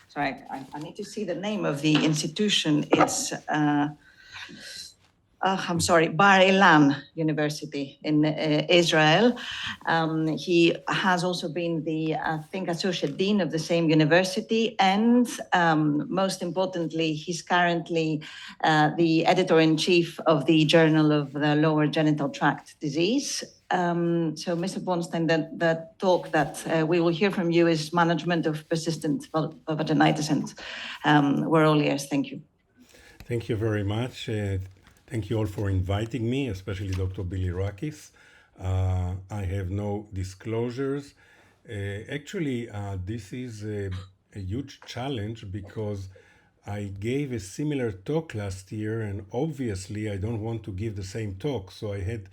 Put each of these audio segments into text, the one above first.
sorry, I need to see the name of the institution. It's I'm sorry, Bar Ilan University in Israel. He has also been the, I think, associate dean of the same university. And most importantly, he's currently the editor-in-chief of the Journal of the Lower Genital Tract Disease. So, Mr. Bornstein, the talk that we will hear from you is management of persistent vaginitis, and we're all ears. Thank you. Thank you very much. Thank you all for inviting me, especially Dr. Billy Rakis. I have no disclosures. Actually, this is a huge challenge because I gave a similar talk last year, and obviously I don't want to give the same talk, so I had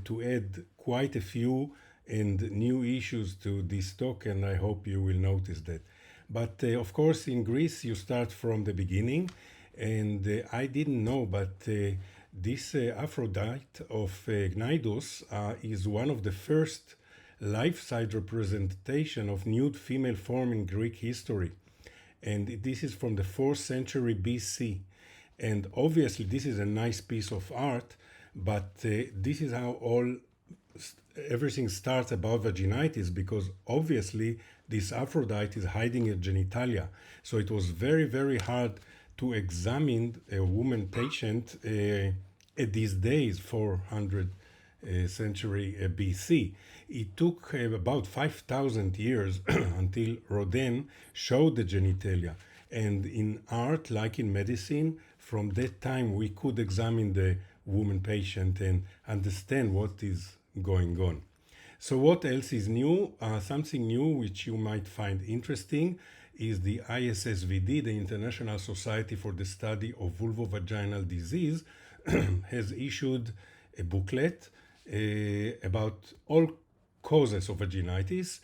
to add quite a few and new issues to this talk, and I hope you will notice that. But of course, in Greece, you start from the beginning, and I didn't know, but this Aphrodite of Cnidus is one of the first life-size representation of nude female form in Greek history. And this is from the 4th century BC. And obviously this is a nice piece of art, but this is how everything starts about vaginitis, because obviously this Aphrodite is hiding her genitalia. So it was very, very hard to examine a woman patient at these days, 400 century BC. It took about 5,000 years until Rodin showed the genitalia. And in art, like in medicine, from that time we could examine the woman patient and understand what is going on. So what else is new? Something new which you might find interesting is the ISSVD, the International Society for the Study of Vulvovaginal Disease, has issued a booklet about all causes of vaginitis.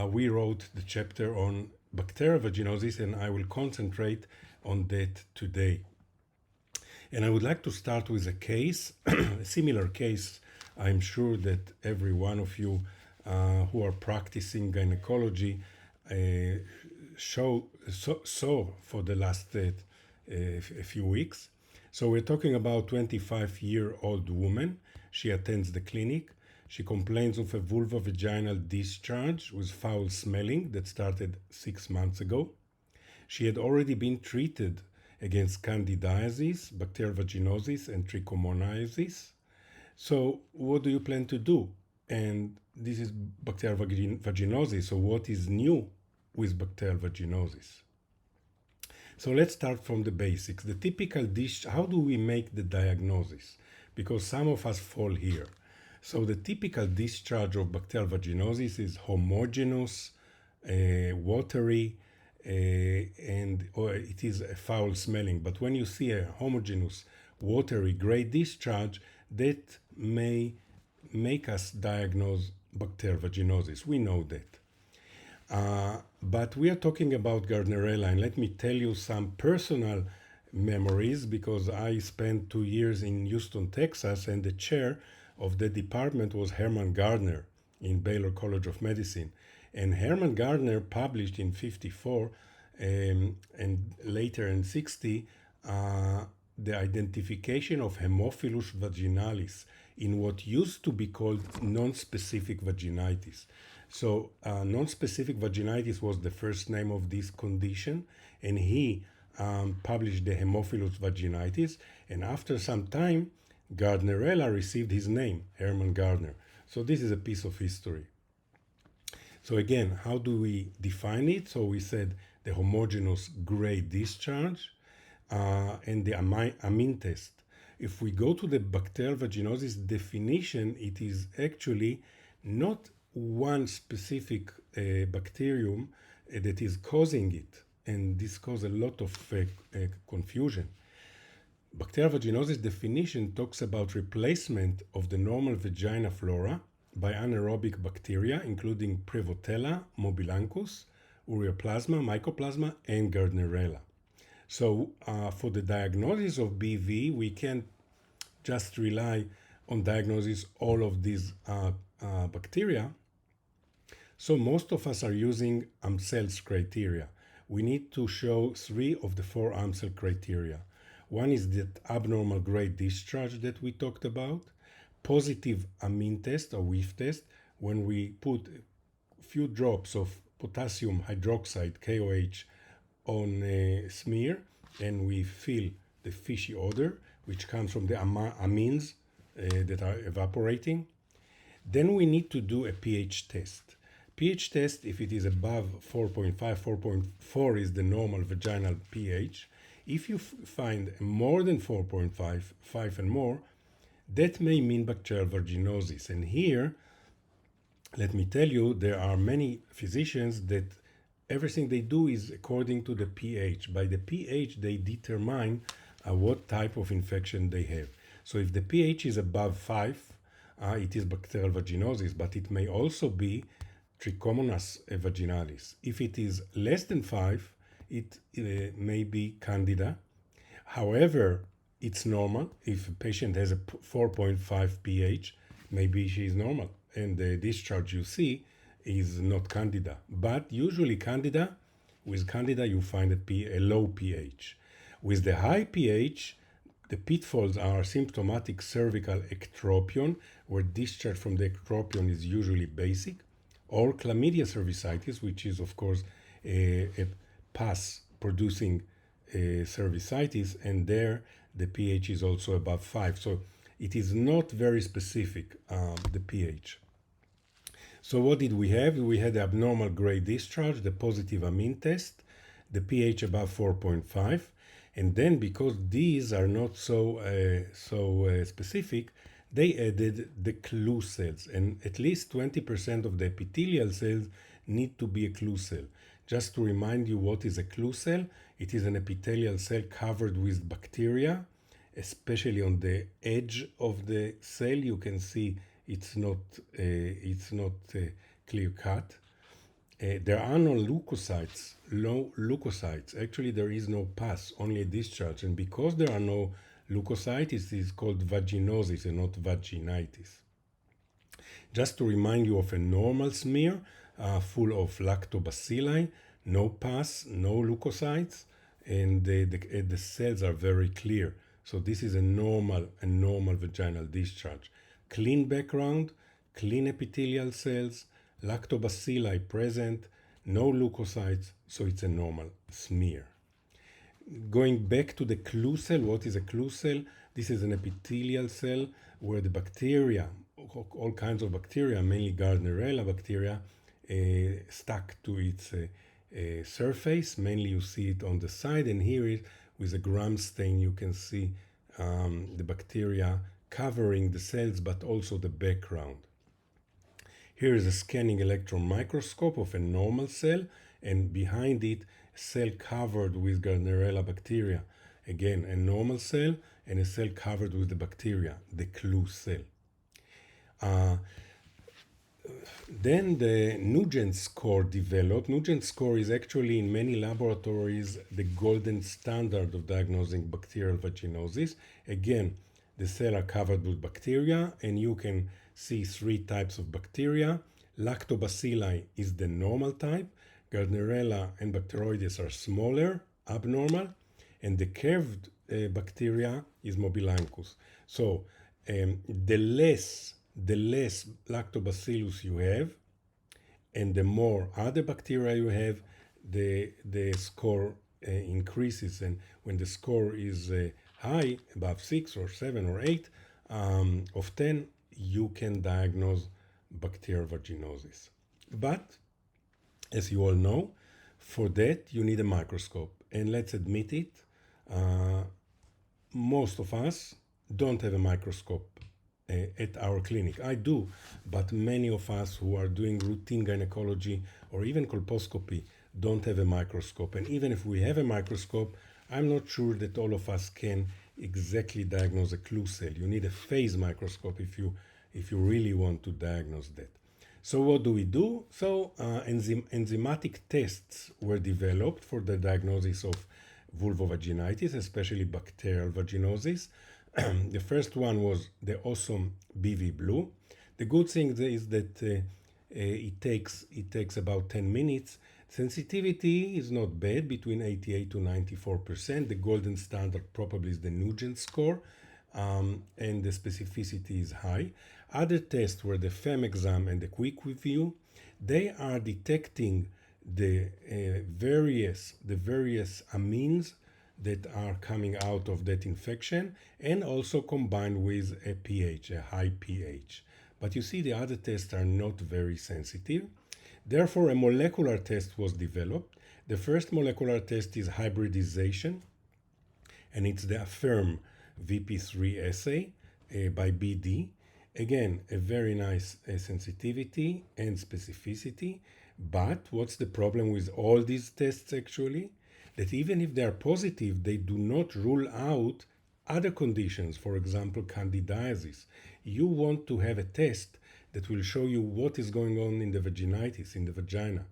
We wrote the chapter on bacterial vaginosis, and I will concentrate on that today. And I would like to start with a case, a similar case. I'm sure that every one of you who are practicing gynecology saw for the last a few weeks. So we're talking about 25-year-old woman. She attends the clinic. She complains of a vulvovaginal discharge with foul smelling that started 6 months ago. She had already been treated against candidiasis, bacterial vaginosis, and trichomoniasis. So what do you plan to do? And this is bacterial vaginosis. So what is new with bacterial vaginosis? So let's start from the basics. The typical how do we make the diagnosis? Because some of us fall here. So the typical discharge of bacterial vaginosis is homogeneous, watery, or it is a foul smelling. But when you see a homogeneous, watery, gray discharge, that may make us diagnose bacterial vaginosis. We know that. But we are talking about Gardnerella, and let me tell you some personal memories, because I spent 2 years in Houston, Texas, and the chair of the department was Herman Gardner in Baylor College of Medicine. And Herman Gardner published in 54 and later in 60 the identification of Haemophilus vaginalis in what used to be called non-specific vaginitis. So non-specific vaginitis was the first name of this condition, and he published the Haemophilus vaginitis, and after some time Gardnerella received his name, Herman Gardner. So this is a piece of history. So again, how do we define it? So we said the homogeneous gray discharge and the amine test. If we go to the bacterial vaginosis definition, it is actually not one specific bacterium that is causing it, and this causes a lot of confusion. Bacterial vaginosis definition talks about replacement of the normal vagina flora by anaerobic bacteria, including Prevotella, Mobilancus, Ureaplasma, Mycoplasma, and Gardnerella. So for the diagnosis of BV, we can't just rely on diagnosis all of these bacteria. So most of us are using Amsel's criteria, we need to show 3 of the 4 Amsel criteria. One is that abnormal grade discharge that we talked about, positive amine test or whiff test, when we put a few drops of potassium hydroxide, KOH, on a smear and we feel the fishy odor, which comes from the amines that are evaporating. Then we need to do a pH test. pH test, if it is above 4.5, 4.4 is the normal vaginal pH. If you find more than 4.5, 5 and more, that may mean bacterial vaginosis. And here, let me tell you, there are many physicians that everything they do is according to the pH. By the pH, they determine what type of infection they have. So if the pH is above 5, it is bacterial vaginosis, but it may also be Trichomonas vaginalis. If it is less than 5, it may be Candida. However, it's normal. If a patient has a 4.5 pH, maybe she is normal, and the discharge you see is not Candida. But usually with Candida you find a low pH. With the high pH, the pitfalls are symptomatic cervical ectropion, where discharge from the ectropion is usually basic, or chlamydia cervicitis, which is of course a pus producing cervicitis, and there the pH is also above 5. So it is not very specific, the pH. So what did we have? We had the abnormal grade discharge, the positive amine test, the pH above 4.5, and then because these are not so specific, they added the clue cells, and at least 20% of the epithelial cells need to be a clue cell. Just to remind you what is a clue cell, it is an epithelial cell covered with bacteria, especially on the edge of the cell. You can see it's not clear cut. There are no leukocytes. Actually, there is no pus, only a discharge. And because there are no leukocytes, it is called vaginosis and not vaginitis. Just to remind you of a normal smear full of lactobacilli, no pus, no leukocytes, and the cells are very clear. So this is a normal vaginal discharge. Clean background, clean epithelial cells, lactobacilli present, no leukocytes, so it's a normal smear. Going back to the clue cell, what is a clue cell? This is an epithelial cell where the bacteria, all kinds of bacteria, mainly Gardnerella bacteria, stuck to its surface. Mainly you see it on the side, and here with a gram stain you can see the bacteria covering the cells, but also the background. Here is a scanning electron microscope of a normal cell, and behind it a cell covered with Gardnerella bacteria. Again, a normal cell and a cell covered with the bacteria, the clue cell. Then the Nugent score developed. Nugent score is actually in many laboratories the golden standard of diagnosing bacterial vaginosis. Again, the cells are covered with bacteria, and you can see 3 types of bacteria. Lactobacilli is the normal type. Gardnerella and Bacteroides are smaller, abnormal, and the curved bacteria is Mobilancus. So the less lactobacillus you have, and the more other bacteria you have, the score increases. And when the score is high, above 6 or 7 or 8 of 10, you can diagnose bacterial vaginosis. But as you all know, for that you need a microscope. And let's admit it, most of us don't have a microscope at our clinic. I do, but many of us who are doing routine gynecology or even colposcopy don't have a microscope. And even if we have a microscope, I'm not sure that all of us can exactly diagnose a clue cell. You need a phase microscope if you really want to diagnose that. So what do? So enzymatic tests were developed for the diagnosis of vulvovaginitis, especially bacterial vaginosis. The first one was the awesome BV Blue. The good thing is that it takes about 10 minutes. Sensitivity is not bad, between 88 to 94%. The golden standard probably is the Nugent score, and the specificity is high. Other tests were the FEM exam and the quick review. They are detecting the various amines that are coming out of that infection, and also combined with a pH, a high pH. But you see, the other tests are not very sensitive. Therefore, a molecular test was developed. The first molecular test is hybridization, and it's the Affirm VP3 assay by BD. Again, a very nice sensitivity and specificity. But what's the problem with all these tests actually? That even if they are positive, they do not rule out other conditions, for example, candidiasis. You want to have a test that will show you what is going on in the vaginitis, in the vagina.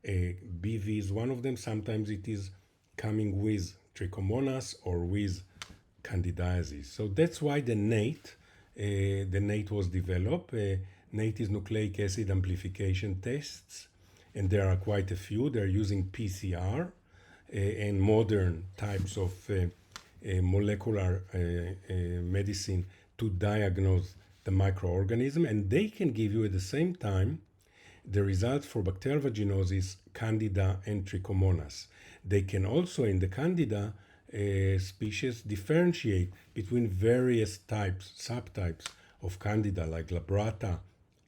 BV is one of them. Sometimes it is coming with trichomonas or with candidiasis. So that's why the NATE was developed. NATE is nucleic acid amplification tests, and there are quite a few. They're using PCR and modern types of molecular medicine to diagnose the microorganism, and they can give you at the same time the results for bacterial vaginosis, candida, and trichomonas. They can also, in the candida species, differentiate between various subtypes of candida, like glabrata,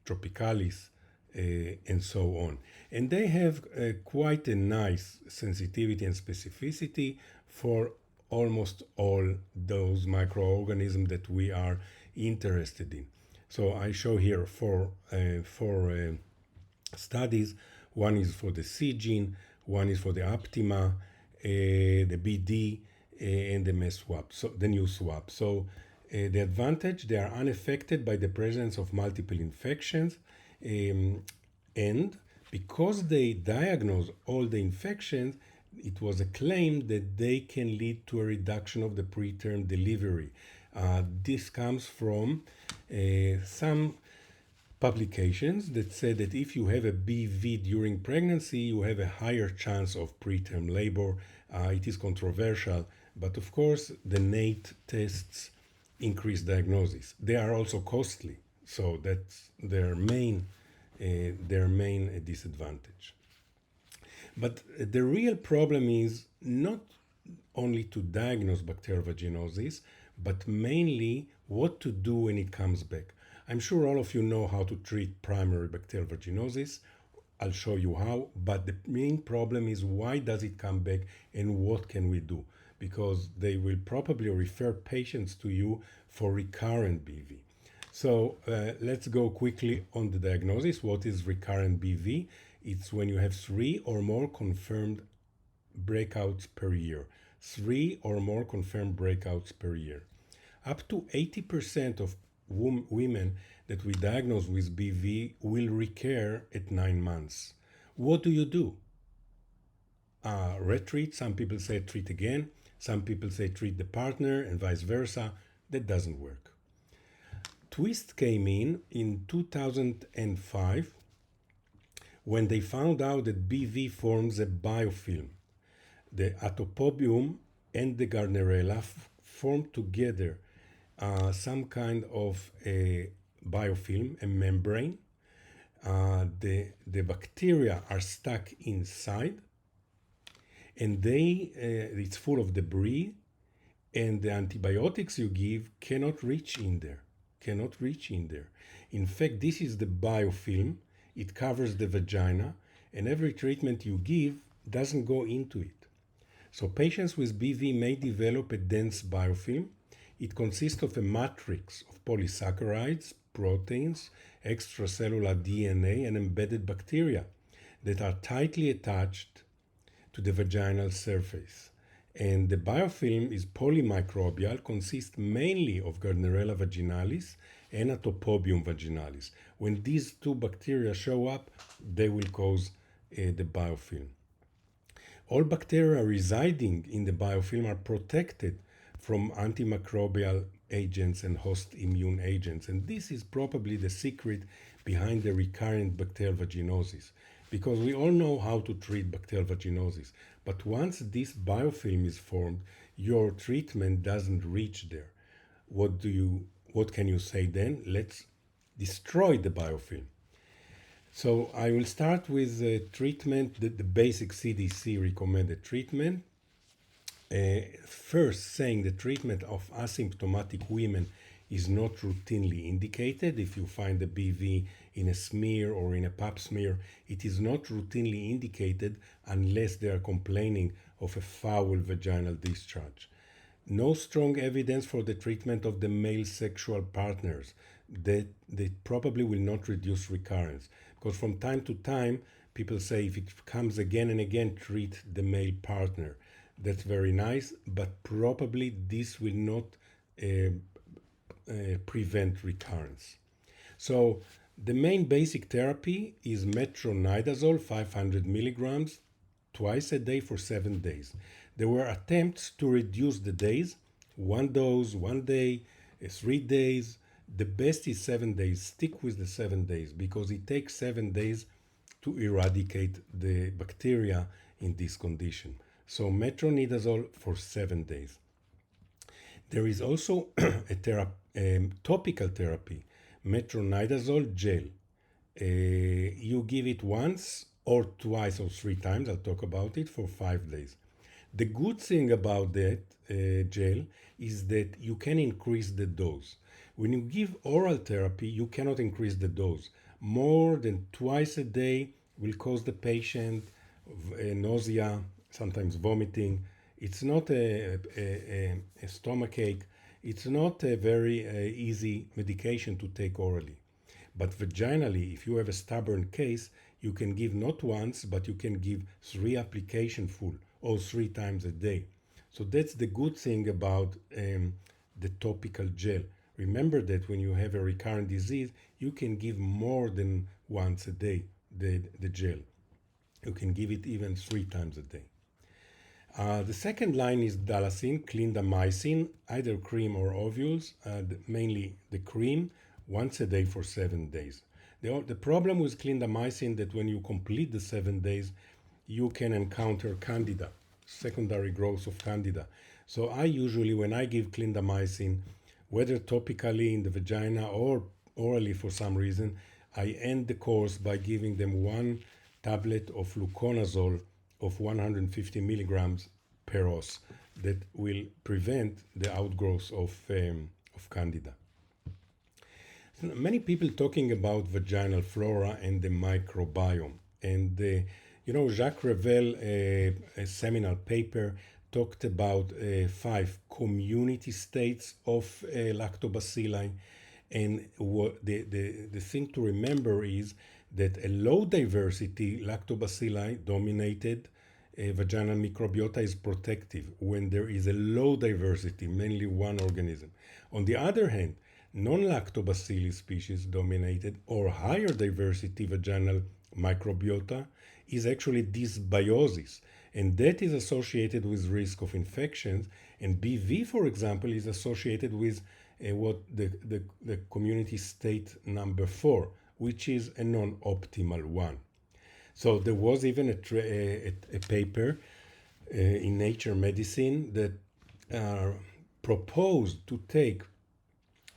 tropicalis, and so on. And they have quite a nice sensitivity and specificity for almost all those microorganisms that we are interested in. So I show here four studies. One is for the C gene, one is for the Aptima, the BD, and the MES swap, so the new swap. So the advantage, they are unaffected by the presence of multiple infections, and because they diagnose all the infections, it was a claim that they can lead to a reduction of the preterm delivery. This comes from some publications that say that if you have a BV during pregnancy, you have a higher chance of preterm labor. It is controversial, but of course the NATE tests increase diagnosis. They are also costly, so that's their main disadvantage. But the real problem is not only to diagnose bacterial vaginosis, but mainly what to do when it comes back. I'm sure all of you know how to treat primary bacterial vaginosis. I'll show you how, but the main problem is why does it come back and what can we do? Because they will probably refer patients to you for recurrent BV. So let's go quickly on the diagnosis. What is recurrent BV? It's when you have 3 or more confirmed breakouts per year. 3 or more confirmed breakouts per year. Up to 80% of women that we diagnose with BV will recur at 9 months. What do? Retreat. Some people say treat again. Some people say treat the partner and vice versa. That doesn't work. Twist came in 2005 when they found out that BV forms a biofilm. The atopobium and the Gardnerella form together some kind of a biofilm, a membrane. The bacteria are stuck inside, and it's full of debris, and the antibiotics you give cannot reach in there. In fact, this is the biofilm. It covers the vagina, and every treatment you give doesn't go into it. So patients with BV may develop a dense biofilm. It consists of a matrix of polysaccharides, proteins, extracellular DNA, and embedded bacteria that are tightly attached to the vaginal surface. And the biofilm is polymicrobial, consists mainly of Gardnerella vaginalis and Atopobium vaginalis. When these two bacteria show up, they will cause the biofilm. All bacteria residing in the biofilm are protected from antimicrobial agents and host immune agents. And this is probably the secret behind the recurrent bacterial vaginosis. because we all know how to treat bacterial vaginosis. But once this biofilm is formed, your treatment doesn't reach there. What can you say then? Let's destroy the biofilm. So I will start with the treatment, the basic CDC recommended treatment. First, saying the treatment of asymptomatic women is not routinely indicated. If you find a BV in a smear or in a pap smear, it is not routinely indicated unless they are complaining of a foul vaginal discharge. No strong evidence for the treatment of the male sexual partners. That they probably will not reduce recurrence, because from time to time people say if it comes again and again, treat the male partner. That's very nice, but probably this will not prevent recurrence. So the main basic therapy is metronidazole 500 milligrams twice a day for 7 days. There were attempts to reduce the days, one dose, 1 day, 3 days. The best is 7 days. Stick with the 7 days because it takes 7 days to eradicate the bacteria in this condition. So metronidazole for 7 days. There is also a topical therapy, metronidazole gel. You give it once or twice or 3 times, I'll talk about it, for 5 days. The good thing about that gel is that you can increase the dose. When you give oral therapy, you cannot increase the dose. More than twice a day will cause the patient nausea, sometimes vomiting. It's not a stomachache. It's not a very easy medication to take orally. But vaginally, if you have a stubborn case, you can give not once, but you can give 3 applications full or 3 times a day. So that's the good thing about the topical gel. Remember that when you have a recurrent disease, you can give more than once a day the gel. You can give it even 3 times a day. The second line is dalacin, clindamycin, either cream or ovules, mainly the cream, once a day for 7 days. The problem with clindamycin that when you complete the 7 days, you can encounter candida, secondary growth of candida. So I usually, when I give clindamycin, whether topically in the vagina or orally for some reason, I end the course by giving them 1 tablet of fluconazole of 150 milligrams per os that will prevent the outgrowth of candida. So many people talking about vaginal flora and the microbiome. And Jacques Revel, a seminal paper, talked about 5 community states of lactobacilli. And what the thing to remember is that a low diversity lactobacilli dominated vaginal microbiota is protective when there is a low diversity, mainly one organism. On the other hand, non-lactobacillus species dominated or higher diversity vaginal microbiota is actually dysbiosis, and that is associated with risk of infections. And BV, for example, is associated with what the community state number 4, which is a non-optimal one. So there was even a paper in Nature Medicine that proposed to take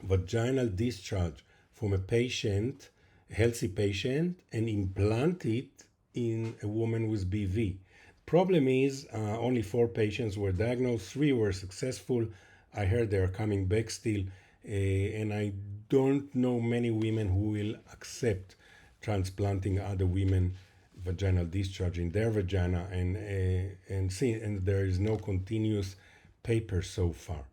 vaginal discharge from a patient, a healthy patient, and implant it in a woman with BV. Problem is, only 4 patients were diagnosed, 3 were successful. I heard they are coming back still, and I don't know many women who will accept transplanting other women vaginal discharge in their vagina, and there is no continuous paper so far.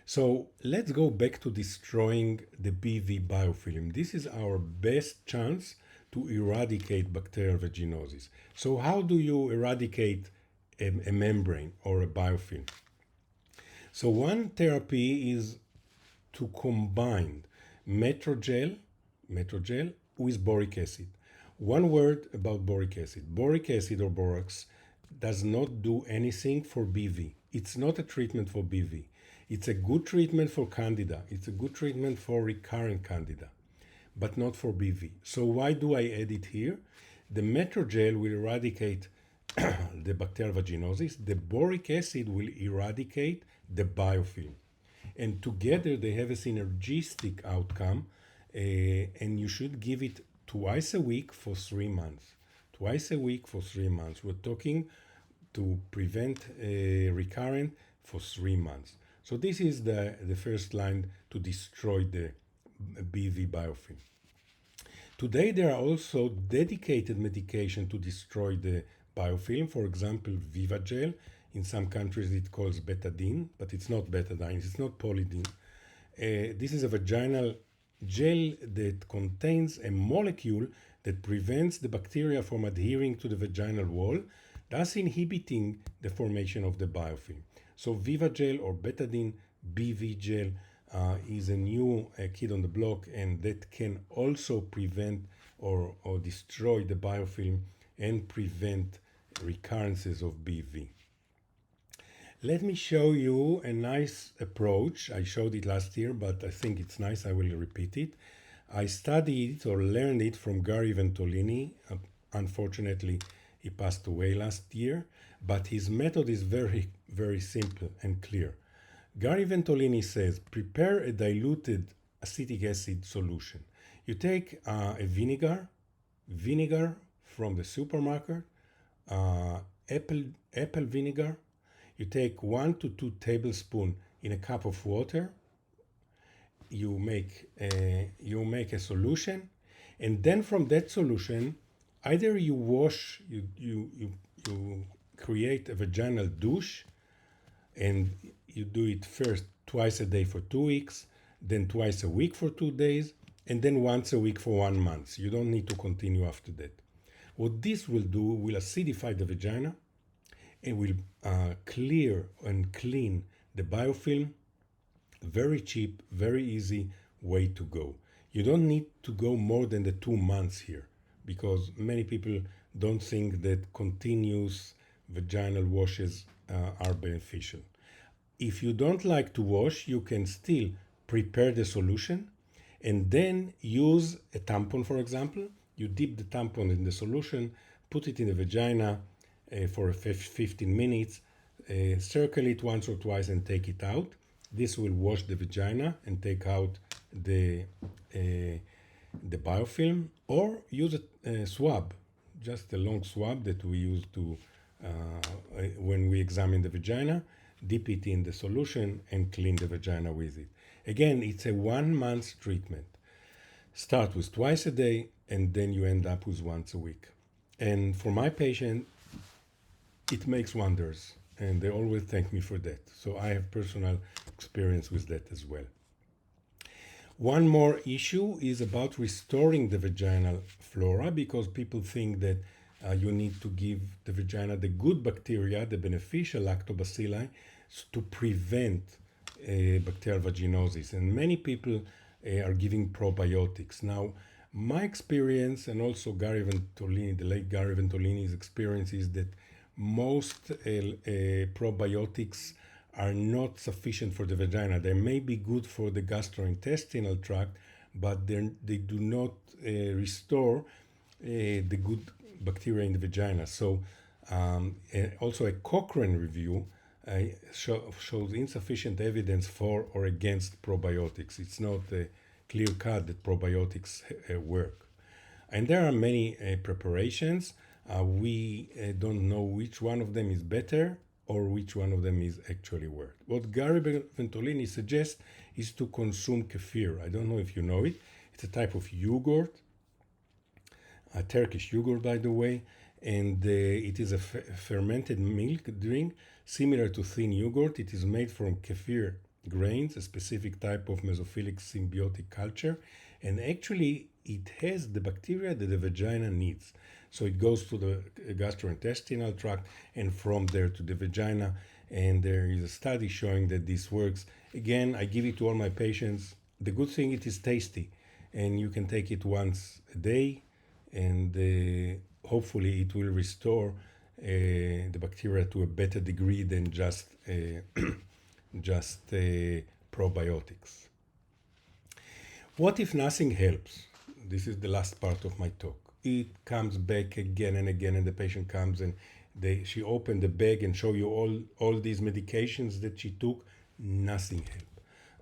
So let's go back to destroying the BV biofilm. This is our best chance to eradicate bacterial vaginosis. So how do you eradicate a membrane or a biofilm? So one therapy is to combine metrogel with boric acid. One word about boric acid. Boric acid or borax does not do anything for BV. It's not a treatment for BV. It's a good treatment for candida. It's a good treatment for recurrent candida, but not for BV. So why do I add it here? The metrogel will eradicate the bacterial vaginosis. The boric acid will eradicate the biofilm. And together they have a synergistic outcome, and you should give it twice a week for 3 months. Twice a week for 3 months. We're talking to prevent recurrent for 3 months. So this is the first line to destroy the BV biofilm. Today there are also dedicated medication to destroy the biofilm. For example, Vivagel. In some countries it calls betadine, but it's not betadine, it's not polydine. This is a vaginal gel that contains a molecule that prevents the bacteria from adhering to the vaginal wall, thus inhibiting the formation of the biofilm. So Vivagel or betadine BV gel is a new kid on the block, and that can also prevent or destroy the biofilm and prevent recurrences of BV. Let me show you a nice approach. I showed it last year, but I think it's nice. I will repeat it. I studied it or learned it from Gary Ventolini. Unfortunately, he passed away last year, but his method is very, very simple and clear. Gary Ventolini says, prepare a diluted acetic acid solution. You take a vinegar from the supermarket, apple vinegar. You take 1 to 2 tablespoons in a cup of water. You make a solution, and then from that solution, either you wash, you create a vaginal douche, and you do it first twice a day for 2 weeks, then twice a week for 2 days, and then once a week for 1 month. You don't need to continue after that. What this will do will acidify the vagina and will clear and clean the biofilm. Very cheap, very easy way to go. You don't need to go more than the 2 months here, because many people don't think that continuous vaginal washes are beneficial. If you don't like to wash, you can still prepare the solution and then use a tampon, for example. You dip the tampon in the solution, put it in the vagina for 15 minutes, circle it once or twice and take it out. This will wash the vagina and take out the biofilm, or use a swab, just a long swab that we use to when we examine the vagina, dip it in the solution and clean the vagina with it. Again, it's a 1 month treatment. Start with twice a day, and then you end up with once a week. And for my patient, it makes wonders, and they always thank me for that. So I have personal experience with that as well. One more issue is about restoring the vaginal flora, because people think that you need to give the vagina the good bacteria, the beneficial lactobacilli, to prevent bacterial vaginosis. And many people are giving probiotics. Now, my experience, and also Gary Ventolini, the late Gary Ventolini's experience, is that most probiotics are not sufficient for the vagina. They may be good for the gastrointestinal tract, but they do not restore the good bacteria in the vagina. So also a Cochrane review shows insufficient evidence for or against probiotics. It's not clear cut that probiotics work. And there are many preparations. We don't know which one of them is better or which one of them is actually work. What Gary Ventolini suggests is to consume kefir. I don't know if you know it. It's a type of yogurt, a Turkish yogurt, by the way, and it is a fermented milk drink similar to thin yogurt. It is made from kefir grains, a specific type of mesophilic symbiotic culture, and actually it has the bacteria that the vagina needs. So it goes to the gastrointestinal tract and from there to the vagina, and there is a study showing that this works. Again, I give it to all my patients. The good thing, it is tasty, and you can take it once a day, and hopefully it will restore the bacteria to a better degree than just probiotics. What if nothing helps? This is the last part of my talk. it comes back again and again, and the patient comes and she opened the bag and show you all these medications that she took. Nothing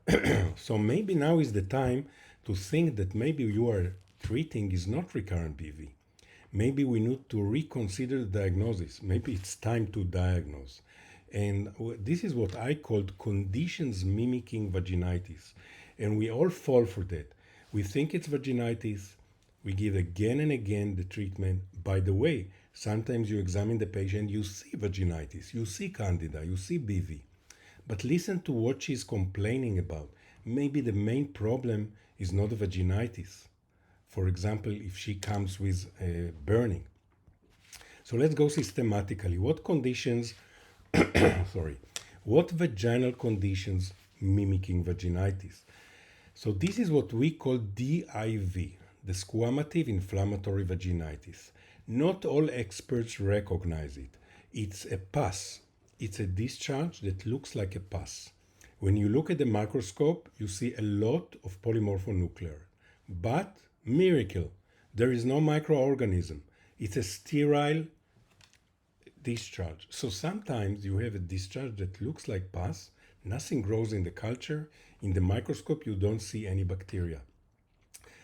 helped. So maybe now is the time to think that maybe you are treating is not recurrent BV. Maybe we need to reconsider the diagnosis. Maybe it's time to diagnose. And this is what I called conditions mimicking vaginitis. And we all fall for that. We think it's vaginitis. We give again and again the treatment. By the way, sometimes you examine the patient, you see vaginitis, you see candida, you see BV. But listen to what she's complaining about. Maybe the main problem is not the vaginitis. For example, if she comes with burning. So let's go systematically. What conditions, what vaginal conditions mimicking vaginitis? So this is what we call DIV, the squamative inflammatory vaginitis. Not all experts recognize it. It's a pus. It's a discharge that looks like a pus. When you look at the microscope, you see a lot of polymorphonuclear. But, miracle, there is no microorganism. It's a sterile discharge. So sometimes you have a discharge that looks like pus, nothing grows in the culture, in the microscope you don't see any bacteria.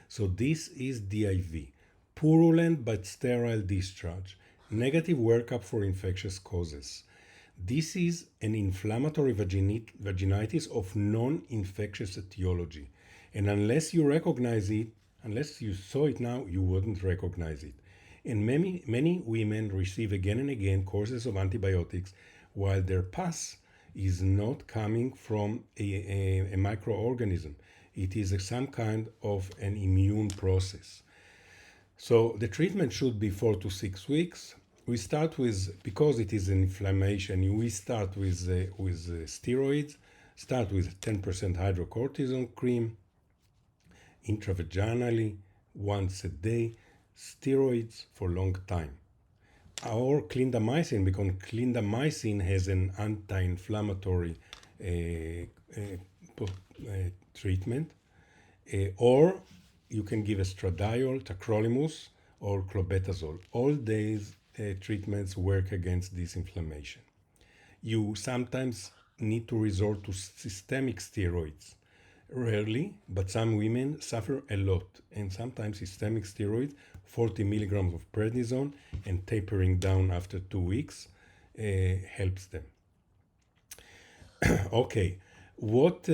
So this is DIV, purulent but sterile discharge, negative workup for infectious causes. This is an inflammatory vaginitis of non-infectious etiology. And unless you recognize it, unless you saw it now, you wouldn't recognize it. And many women receive again and again courses of antibiotics while their pus is not coming from a microorganism. It is some kind of an immune process. So the treatment should be 4 to 6 weeks. We start with, because it is an inflammation, we start with steroids, start with 10% hydrocortisone cream, intravaginally, once a day, steroids for long time. Or clindamycin, because clindamycin has an anti-inflammatory treatment. Or you can give estradiol, tacrolimus, or clobetasol. All these treatments work against this inflammation. You sometimes need to resort to systemic steroids. Rarely, but some women suffer a lot, and sometimes systemic steroids, 40 milligrams of prednisone, and tapering down after 2 weeks helps them. Okay, what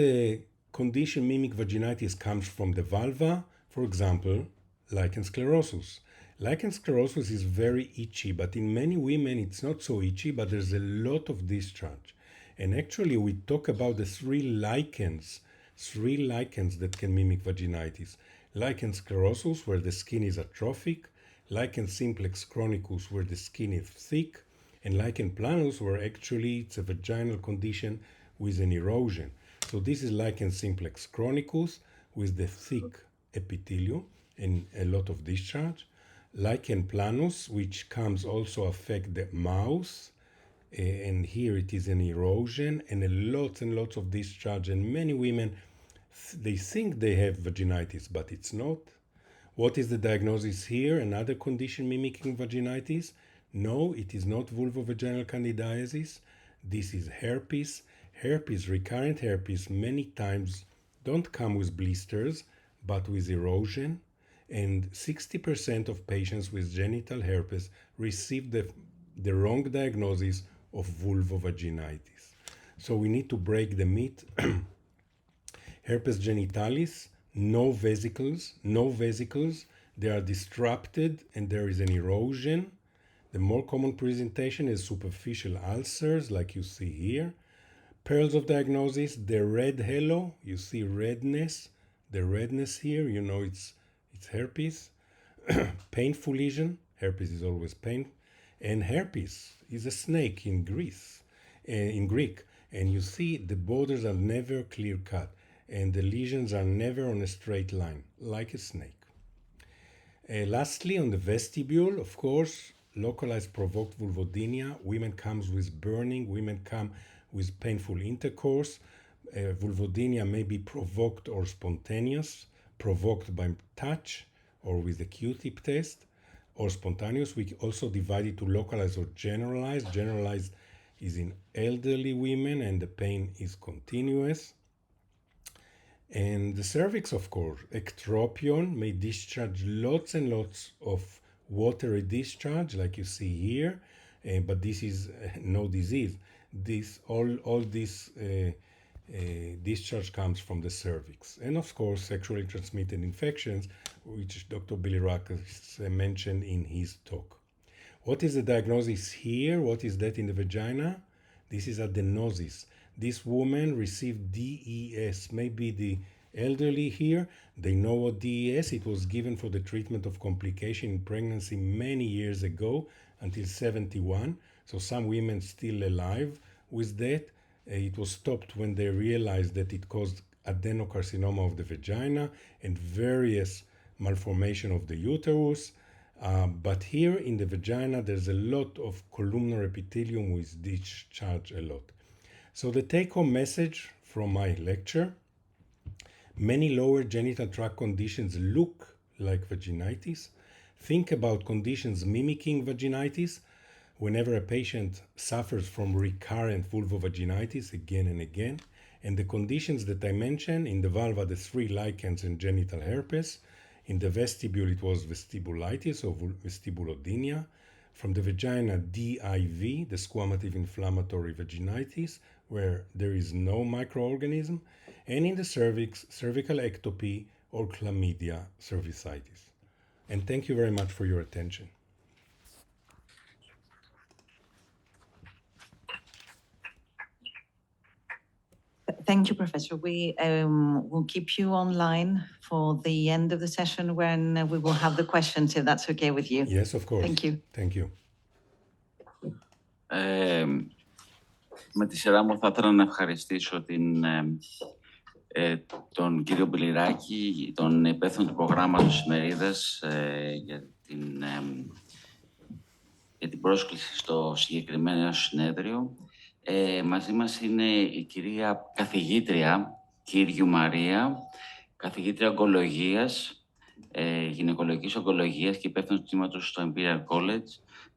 condition mimic vaginitis comes from the vulva? For example, lichen sclerosus. Lichen sclerosus is very itchy, but in many women it's not so itchy, but there's a lot of discharge. And actually we talk about the three lichens that can mimic vaginitis. Lichen sclerosus, where the skin is atrophic, lichen simplex chronicus, where the skin is thick, and lichen planus, where actually it's a vaginal condition with an erosion. So this is lichen simplex chronicus with the thick epithelium and a lot of discharge. Lichen planus, which comes also affect the mouth, and here it is an erosion and lots of discharge, and many women they think they have vaginitis, but it's not. What is the diagnosis here? Another condition mimicking vaginitis? No, it is not vulvovaginal candidiasis. This is herpes. Herpes, recurrent herpes, many times don't come with blisters, but with erosion. And 60% of patients with genital herpes receive the wrong diagnosis of vulvovaginitis. So we need to break the myth. Herpes genitalis, no vesicles, they are disrupted and there is an erosion. The more common presentation is superficial ulcers, like you see here. Pearls of diagnosis, the red halo, you see redness, the redness here, you know it's herpes. Painful lesion, herpes is always pain, and herpes is a snake in Greek, and you see the borders are never clear cut, and the lesions are never on a straight line, like a snake. Lastly, on the vestibule, of course, localized provoked vulvodynia. Women comes with burning, women come with painful intercourse. Vulvodynia may be provoked or spontaneous, provoked by touch or with a Q-tip test. or spontaneous. We also divide it to localized or generalized. Generalized is in elderly women and the pain is continuous. And the cervix, of course, ectropion may discharge lots and lots of watery discharge, like you see here, but this is no disease. All this discharge comes from the cervix. And of course, sexually transmitted infections, which Dr. Bilirakis mentioned in his talk. What is the diagnosis here? What is that in the vagina? This is adenosis. This woman received DES, maybe the elderly here, they know what DES, it was given for the treatment of complication in pregnancy many years ago, until 71, so some women still alive with that. It was stopped when they realized that it caused adenocarcinoma of the vagina and various malformation of the uterus. But here in the vagina, there's a lot of columnar epithelium with discharge a lot. So the take-home message from my lecture: many lower genital tract conditions look like vaginitis. Think about conditions mimicking vaginitis. Whenever a patient suffers from recurrent vulvovaginitis again and again, and the conditions that I mentioned in the vulva, the 3 lichens and genital herpes. In the vestibule, it was vestibulitis or vestibulodynia. From the vagina, DIV, the squamative inflammatory vaginitis, where there is no microorganism. And in the cervix, cervical ectopy or chlamydia cervicitis. And thank you very much for your attention. Thank you, Professor. We will keep you online for the end of the session when we will have the questions, if that's okay with you. Yes, of course. Thank you. Thank you. Με τη σειρά μου θα ήθελα να ευχαριστήσω τον κύριο Μπιλιράκη, τον υπεύθυνο του προγράμματος ημερίδας, για την πρόσκληση στο συγκεκριμένο συνέδριο. Μαζί μας είναι η κυρία καθηγήτρια Κύριου Μαρία, καθηγήτρια ογκολογίας, γυναικολογικής ογκολογίας και υπεύθυνος του τμήματος στο Imperial College,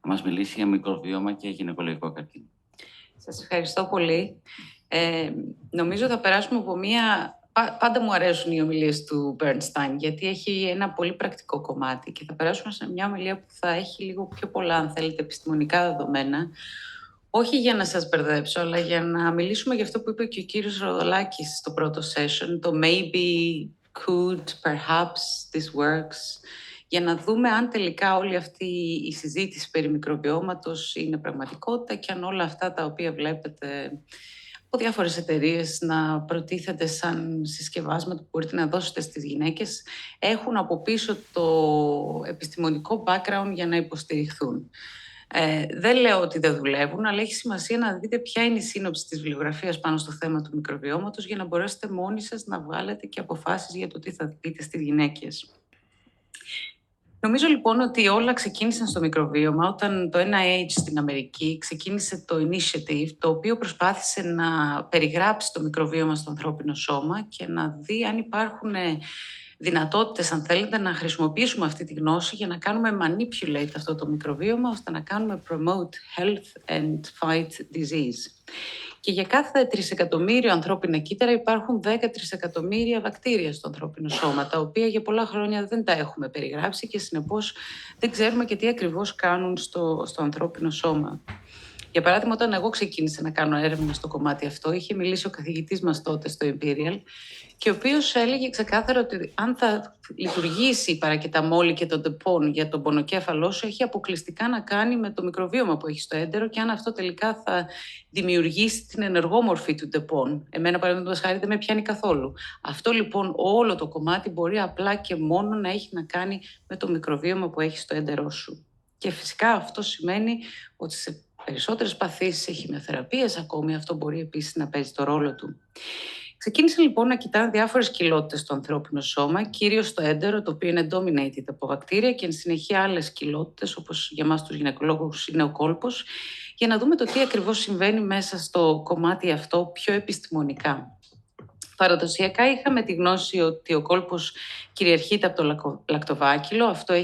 να μας μιλήσει για μικροβίωμα και γυναικολογικό καρκίνο. Σας ευχαριστώ πολύ. Νομίζω θα περάσουμε από μία... Πάντα μου αρέσουν οι ομιλίες του Bornstein, γιατί έχει ένα πολύ πρακτικό κομμάτι και θα περάσουμε σε μια ομιλία που θα έχει λίγο πιο πολλά, αν θέλετε, επιστημονικά δεδομένα. Όχι για να σας μπερδέψω, αλλά για να μιλήσουμε για αυτό που είπε και ο κύριος Ροδολάκης στο πρώτο session, το maybe, could, perhaps, this works, για να δούμε αν τελικά όλη αυτή η συζήτηση περί μικροβιώματος είναι πραγματικότητα και αν όλα αυτά τα οποία βλέπετε από διάφορες εταιρείες να προτίθεται σαν συσκευάσματα που μπορείτε να δώσετε στις γυναίκες έχουν από πίσω το επιστημονικό background για να υποστηριχθούν. Δεν λέω ότι δεν δουλεύουν, αλλά έχει σημασία να δείτε ποια είναι η σύνοψη της βιβλιογραφίας πάνω στο θέμα του μικροβιώματος για να μπορέσετε μόνοι σας να βγάλετε και αποφάσεις για το τι θα πείτε στις γυναίκες. Νομίζω λοιπόν ότι όλα ξεκίνησαν στο μικροβίωμα όταν το NIH στην Αμερική ξεκίνησε το initiative, το οποίο προσπάθησε να περιγράψει το μικροβίωμα στο ανθρώπινο σώμα και να δει αν υπάρχουν δυνατότητες, αν θέλετε, να χρησιμοποιήσουμε αυτή τη γνώση για να κάνουμε manipulate αυτό το μικροβίωμα, ώστε να κάνουμε promote health and fight disease. Και για κάθε 3 εκατομμύριο ανθρώπινα κύτταρα υπάρχουν 10 τρισεκατομμύρια βακτήρια στο ανθρώπινο σώμα, τα οποία για πολλά χρόνια δεν τα έχουμε περιγράψει και συνεπώς δεν ξέρουμε και τι ακριβώς κάνουν στο ανθρώπινο σώμα. Για παράδειγμα, όταν εγώ ξεκίνησα να κάνω έρευνα στο κομμάτι αυτό, είχε μιλήσει ο καθηγητής μας τότε στο Imperial και ο οποίος έλεγε ξεκάθαρα ότι αν θα λειτουργήσει η παρακεταμόλη και το ντεπών για τον πονοκέφαλό σου, έχει αποκλειστικά να κάνει με το μικροβίωμα που έχει στο έντερο και αν αυτό τελικά θα δημιουργήσει την ενεργό μορφή του ντεπών. Εμένα, παραδείγματος χάρη, δεν με πιάνει καθόλου. Αυτό λοιπόν όλο το κομμάτι μπορεί απλά και μόνο να έχει να κάνει με το μικροβίωμα που έχει στο έντερό σου. Και φυσικά αυτό σημαίνει ότι σε περισσότερες παθήσεις, σε χημειοθεραπείες ακόμη, αυτό μπορεί επίσης να παίζει το ρόλο του. Ξεκίνησε λοιπόν να κοιτάνε διάφορες κοιλότητες στο ανθρώπινο σώμα, κυρίως στο έντερο, το οποίο είναι dominated από βακτήρια και εν συνεχεία άλλες κοιλότητες, όπως για εμάς τους γυναικολόγους είναι ο κόλπος, για να δούμε το τι ακριβώς συμβαίνει μέσα στο κομμάτι αυτό πιο επιστημονικά. Παραδοσιακά είχαμε τη γνώση ότι ο κόλπος κυριαρχείται από το λακτοβάκυλο. Αυτό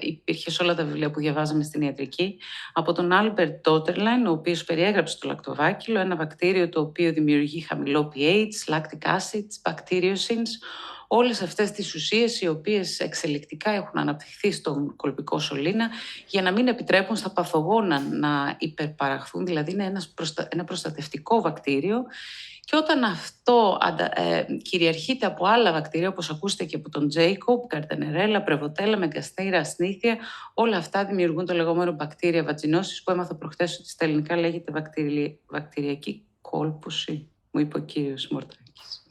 υπήρχε σε όλα τα βιβλία που διαβάζαμε στην ιατρική. Από τον Albert Dotterlein, ο οποίος περιέγραψε το λακτοβάκυλο, ένα βακτήριο το οποίο δημιουργεί χαμηλό pH, lactic acids, bacteriocins, όλες αυτές τις ουσίες οι οποίες εξελικτικά έχουν αναπτυχθεί στον κολπικό σωλήνα για να μην επιτρέπουν στα παθογόνα να υπερπαραχθούν, δηλαδή είναι ένα προστατευτικό βακτήριο. Και όταν αυτό κυριαρχείται από άλλα βακτήρια, όπως ακούσετε και από τον Τζέικοπ, Καρτενερέλα, Πρεβοτέλα, Μεγκαστήρα, Ασνήθια, όλα αυτά δημιουργούν το λεγόμενο Bacterial Vaginosis, που έμαθα προχθές ότι στα ελληνικά λέγεται βακτηριακή κόλπωση, μου είπε ο κύριος Μορτάκης.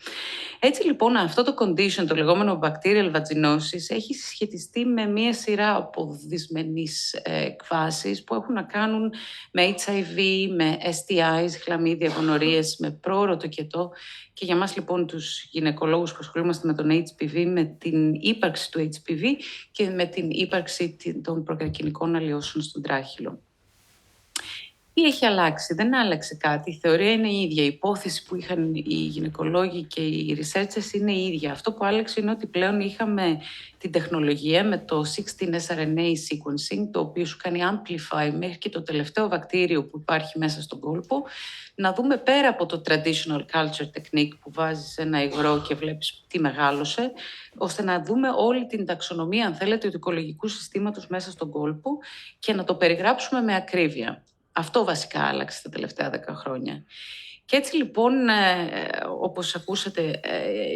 Έτσι λοιπόν αυτό το condition, το λεγόμενο Bacterial Vaginosis, έχει συσχετιστεί με μία σειρά από δυσμενείς εκβάσεις που έχουν να κάνουν με HIV, με STIs, χλαμίδια, γονορρίες, με πρόωρο τοκετό και για μας λοιπόν τους γυναικολόγους που ασχολούμαστε με τον HPV, με την ύπαρξη του HPV και με την ύπαρξη των προκαρκινικών αλλοιώσεων στον τράχυλο. Τι έχει αλλάξει? Δεν άλλαξε κάτι. Η θεωρία είναι η ίδια. Η υπόθεση που είχαν οι γυναικολόγοι και οι researchers είναι η ίδια. Αυτό που άλλαξε είναι ότι πλέον είχαμε την τεχνολογία με το 16S-RNA sequencing, το οποίο σου κάνει amplify μέχρι και το τελευταίο βακτήριο που υπάρχει μέσα στον κόλπο, να δούμε πέρα από το traditional culture technique που βάζεις ένα υγρό και βλέπεις τι μεγάλωσε, ώστε να δούμε όλη την ταξονομία, αν θέλετε, του οικολογικού συστήματος μέσα στον κόλπο και να το περιγράψουμε με ακρίβεια. Αυτό βασικά άλλαξε τα τελευταία 10 χρόνια. Και έτσι λοιπόν, όπως ακούσατε,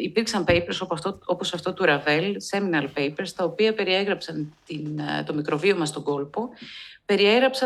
υπήρξαν papers όπως αυτό του Ravel, seminal papers, τα οποία περιέγραψαν το μικροβίωμα στον κόλπο, περιέγραψαν